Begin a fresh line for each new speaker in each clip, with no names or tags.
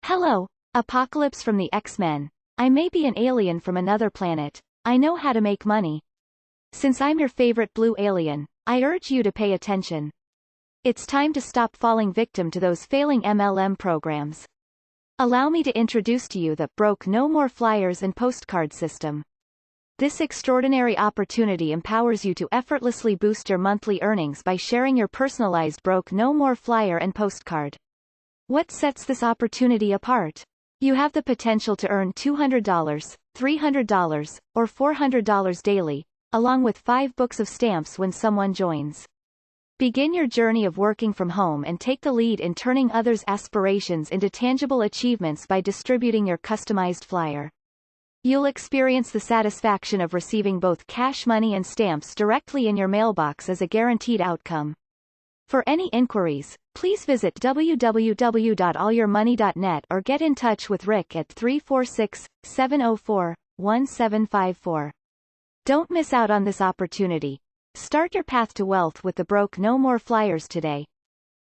Hello, Apocalypse from the X-Men. I may be an alien from another planet. I know how to make money. Since I'm your favorite blue alien, I urge you to pay attention. It's time to stop falling victim to those failing MLM programs. Allow me to introduce to you the broke no more flyers and postcard system. This extraordinary opportunity empowers you to effortlessly boost your monthly earnings by sharing your personalized broke no more flyer and postcard. What sets this opportunity apart? You have the potential to earn $200, $300, or $400 daily, along with 5 books of stamps when someone joins. Begin your journey of working from home and take the lead in turning others' aspirations into tangible achievements by distributing your customized flyer. You'll experience the satisfaction of receiving both cash money and stamps directly in your mailbox as a guaranteed outcome. For any inquiries, please visit www.allyourmoney.net or get in touch with Rick at 346-704-1754. Don't miss out on this opportunity. Start your path to wealth with the broke no more flyers today.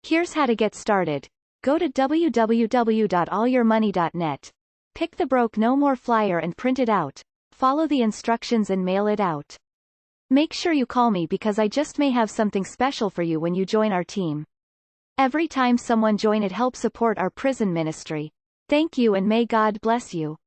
Here's how to get started. Go to www.allyourmoney.net. Pick the broke no more flyer and print it out. Follow the instructions and mail it out. Make sure you call me because I just may have something special for you when you join our team. Every time someone joins, it helps support our prison ministry. Thank you and may God bless you.